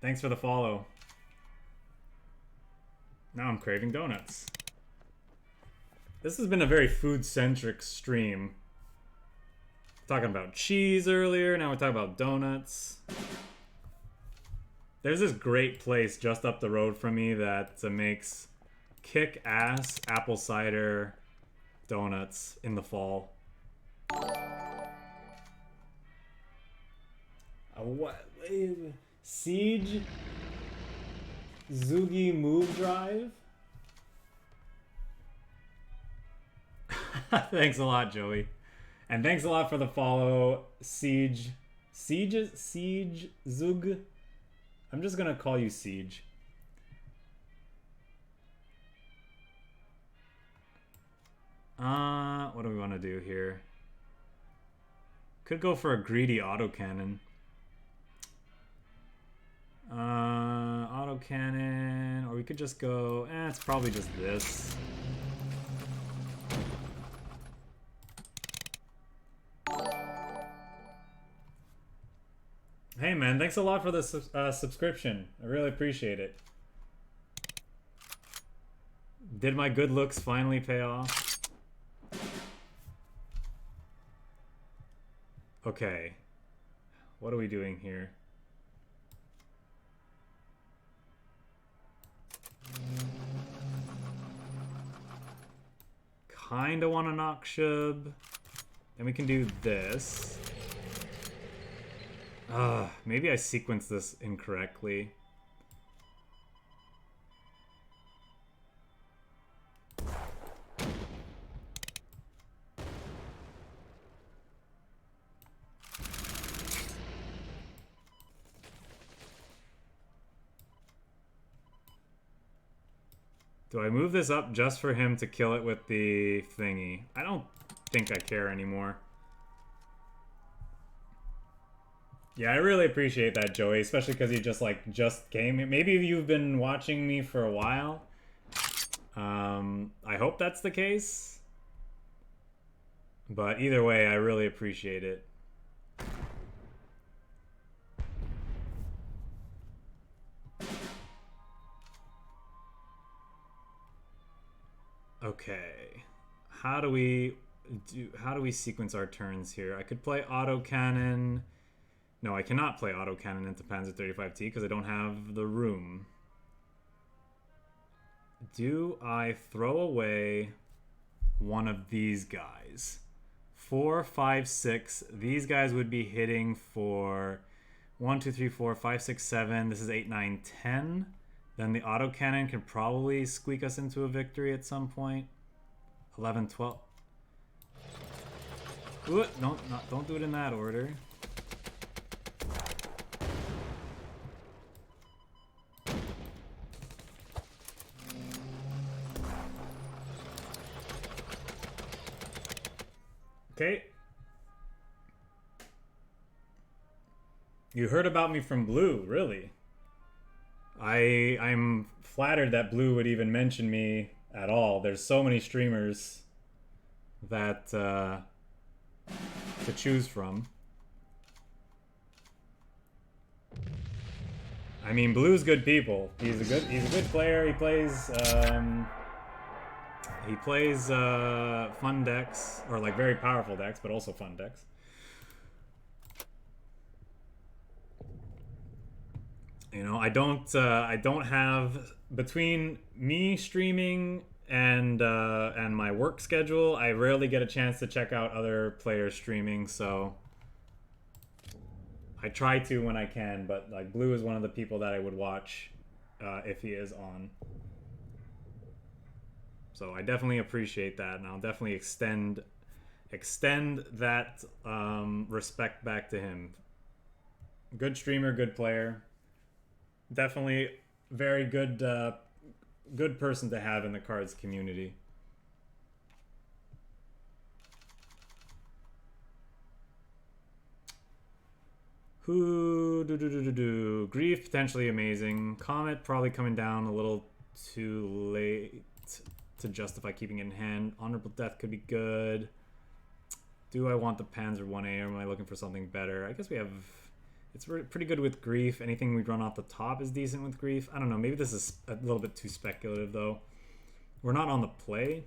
Speaker 1: Thanks for the follow. Now I'm craving donuts. This has been a very food-centric stream. Talking about cheese earlier, now we're talking about donuts. There's this great place just up the road from me that makes kick-ass apple cider donuts in the fall. What? Siege? Zugi Move Drive? Thanks a lot, Joey. And thanks a lot for the follow, Siege. Siege Zug? I'm just gonna call you Siege. What do we want to do here? Could go for a greedy autocannon. Autocannon, or we could just go, it's probably just this. Hey man, thanks a lot for the subscription. I really appreciate it. Did my good looks finally pay off? Okay. What are we doing here? Kinda want a NACHSCHUB. Then we can do this. Maybe I sequenced this incorrectly. Do I move this up just for him to kill it with the thingy? I don't think I care anymore. Yeah, I really appreciate that, Joey, especially because you just came. Maybe you've been watching me for a while. I hope that's the case. But either way, I really appreciate it. Okay. How do we sequence our turns here? I could play autocannon. No, I cannot play autocannon into Panzer 35T because I don't have the room. Do I throw away one of these guys? 4, 5, 6. These guys would be hitting for 1, 2, 3, 4, 5, 6, 7. This is 8, 9, 10. Then the autocannon can probably squeak us into a victory at some point. 11, 12. Ooh, don't do it in that order. Okay. You heard about me from Blue, really? I'm flattered that Blue would even mention me at all. There's so many streamers that to choose from. I mean, Blue's good people. He's a good player. He plays fun decks, or like very powerful decks, but also fun decks. You know, I don't have, between me streaming and my work schedule, I rarely get a chance to check out other players streaming, so I try to when I can, but like Blue is one of the people that I would watch if he is on. So I definitely appreciate that, and I'll definitely extend that respect back to him. Good streamer, good player. Definitely very good good person to have in the cards community. GREIF potentially amazing. KOMET probably coming down a little too late to justify keeping it in hand. Honorable Death could be good. Do I want the Panzer I-A, or am I looking for something better? I guess we have... It's pretty good with GREIF. Anything we run off the top is decent with GREIF. I don't know. Maybe this is a little bit too speculative, though. We're not on the play.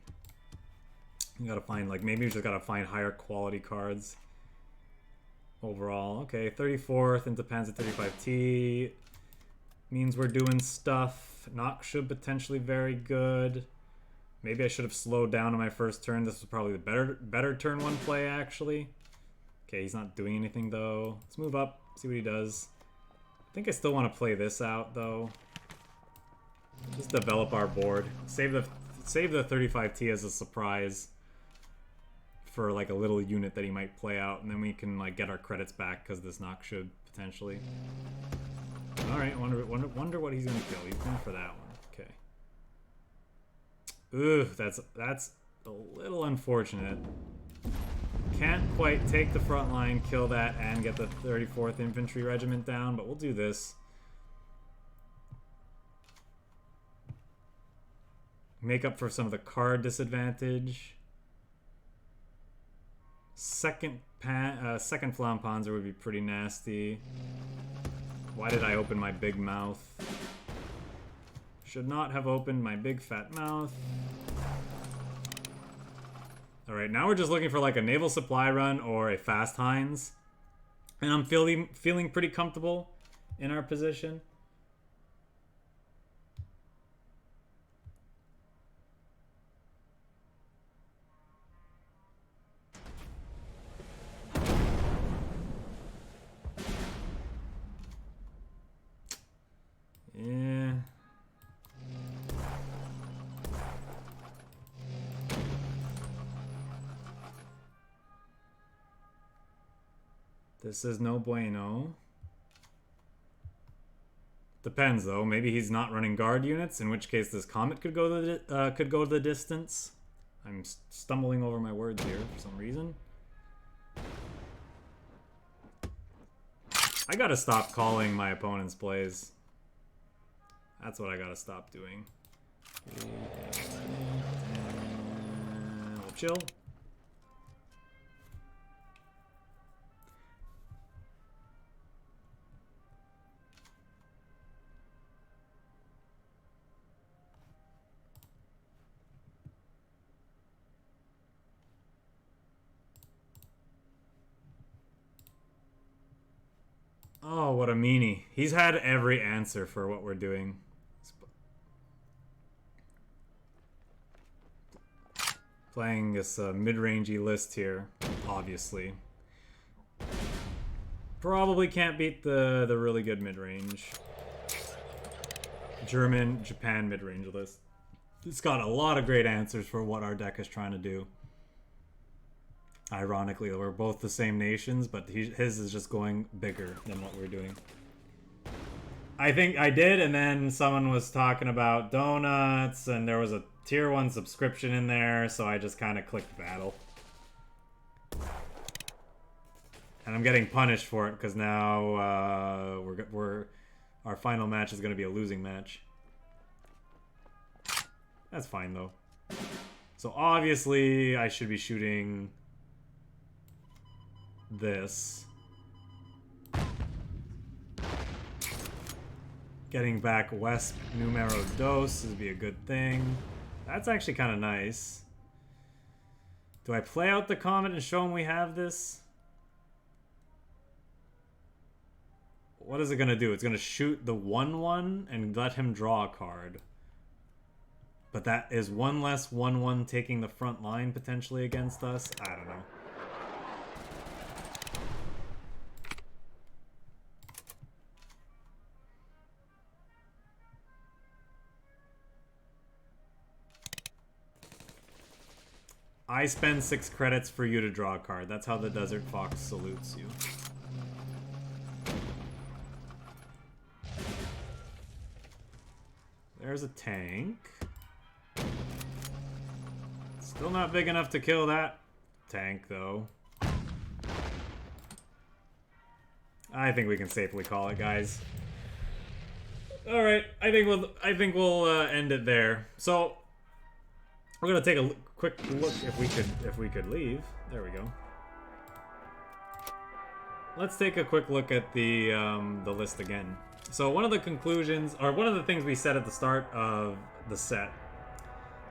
Speaker 1: You gotta find, like, maybe we just gotta find higher quality cards overall. Okay, 34th into Panzer 35T. Means we're doing stuff. NACHSCHUB potentially very good. Maybe I should have slowed down on my first turn. This was probably the better turn one play, actually. Okay, he's not doing anything, though. Let's move up. See what he does. I think I still want to play this out, though. Just develop our board. Save the 35T as a surprise for like a little unit that he might play out, and then we can like get our credits back because this NACHSCHUB potentially. All right, wonder what he's gonna kill. He's going for that one. Okay. Ooh, that's a little unfortunate. Can't quite take the front line, kill that, and get the 34th Infantry Regiment down, but we'll do this. Make up for some of the card disadvantage. Second FLAMMPANZER would be pretty nasty. Why did I open my big mouth? Should not have opened my big fat mouth. Alright, now we're just looking for like a naval supply run or a fast HEINZ. And I'm feeling pretty comfortable in our position. Yeah. This is no bueno. Depends though. Maybe he's not running guard units, in which case this KOMET could go the distance. I'm stumbling over my words here for some reason. I gotta stop calling my opponent's plays. That's what I gotta stop doing. We'll chill. Oh, what a meanie. He's had every answer for what we're doing. Playing this mid-rangey list here, obviously. Probably can't beat the really good mid-range. Japan mid-range list. It's got a lot of great answers for what our deck is trying to do. Ironically, we're both the same nations, but his is just going bigger than what we're doing. I think I did, and then someone was talking about donuts, and there was a tier 1 subscription in there, so I just kind of clicked battle. And I'm getting punished for it, because now our final match is going to be a losing match. That's fine, though. So obviously, I should be shooting this. Getting back WESPE numero dos would be a good thing. That's actually kind of nice. Do I play out the Comet and show him we have this? What is it going to do? It's going to shoot the 1/1 and let him draw a card. But that is one less 1/1 taking the front line potentially against us. I don't know. I spend 6 credits for you to draw a card. That's how the Desert Fox salutes you. There's a tank. Still not big enough to kill that tank, though. I think we can safely call it, guys. All right, I think we'll end it there. So we're gonna take a quick look if we could leave. There we go. Let's take a quick look at the list again. So one of the conclusions, or one of the things we said at the start of the set,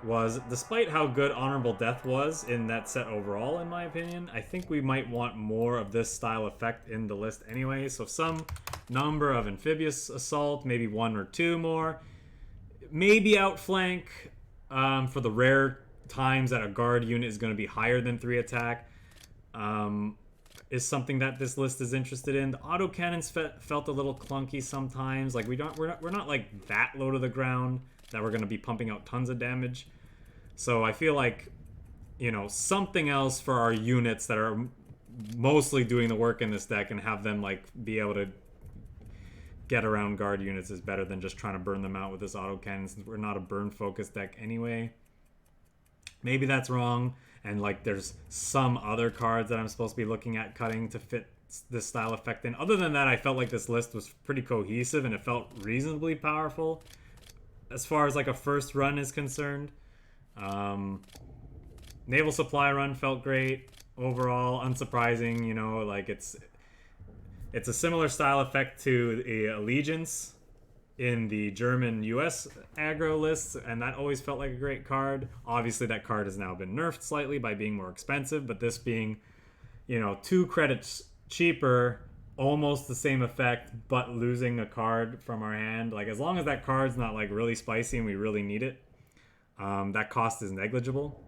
Speaker 1: was despite how good Honorable Death was in that set overall, in my opinion, I think we might want more of this style effect in the list anyway. So some number of Amphibious Assault, maybe 1 or 2 more. Maybe Outflank for the rare times that a guard unit is going to be higher than 3 attack. Is something that this list is interested in. The autocannons felt a little clunky sometimes. Like we're not like that low to the ground that we're going to be pumping out tons of damage. So I feel like, you know, something else for our units that are mostly doing the work in this deck and have them like be able to get around guard units is better than just trying to burn them out with this autocannon, since we're not a burn focused deck anyway. Maybe that's wrong, and like there's some other cards that I'm supposed to be looking at cutting to fit this style effect in. Other than that, I felt like this list was pretty cohesive and it felt reasonably powerful as far as like a first run is concerned. Naval Supply Run felt great overall, unsurprising. You know, like it's a similar style effect to the Allegiance in the German-US aggro lists, and that always felt like a great card. Obviously, that card has now been nerfed slightly by being more expensive, but this being, you know, 2 credits cheaper, almost the same effect, but losing a card from our hand. Like, as long as that card's not, like, really spicy and we really need it, that cost is negligible.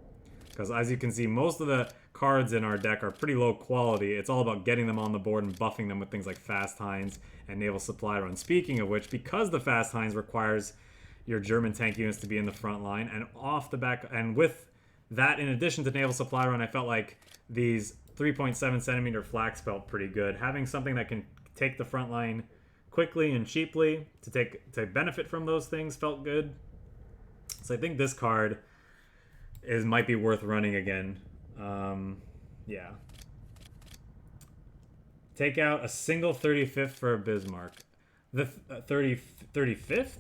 Speaker 1: Because as you can see, most of the cards in our deck are pretty low quality. It's all about getting them on the board and buffing them with things like Fast HEINZ and Naval Supply Run. Speaking of which, because the Fast HEINZ requires your German tank units to be in the front line, and off the back, and with that, in addition to Naval Supply Run, I felt like these 3.7 centimeter flaks felt pretty good. Having something that can take the front line quickly and cheaply to benefit from those things felt good. So I think this card might be worth running again. Yeah. Take out a single 35th for a Bismarck. The 35th?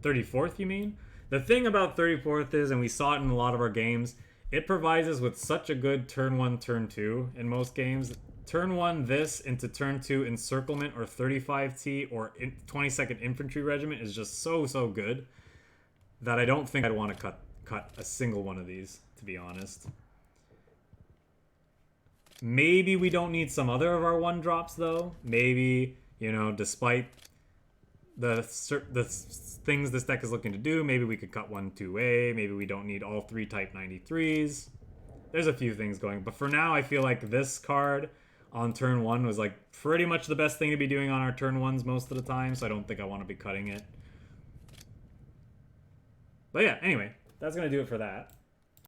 Speaker 1: 34th, you mean? The thing about 34th is, and we saw it in a lot of our games, it provides us with such a good turn 1, turn 2 in most games. Turn 1 this into turn 2 Encirclement or 35T or 22nd Infantry Regiment is just so good that I don't think I'd want to cut a single one of these, to be honest. Maybe we don't need some other of our 1-drops, though. Maybe, You know, despite the things this deck is looking to do, maybe we could cut 1-2-A, maybe we don't need all 3 Type 93s. There's a few things going, but for now I feel like this card on turn 1 was like pretty much the best thing to be doing on our turn 1s most of the time, so I don't think I want to be cutting it. But yeah, anyway, that's going to do it for that.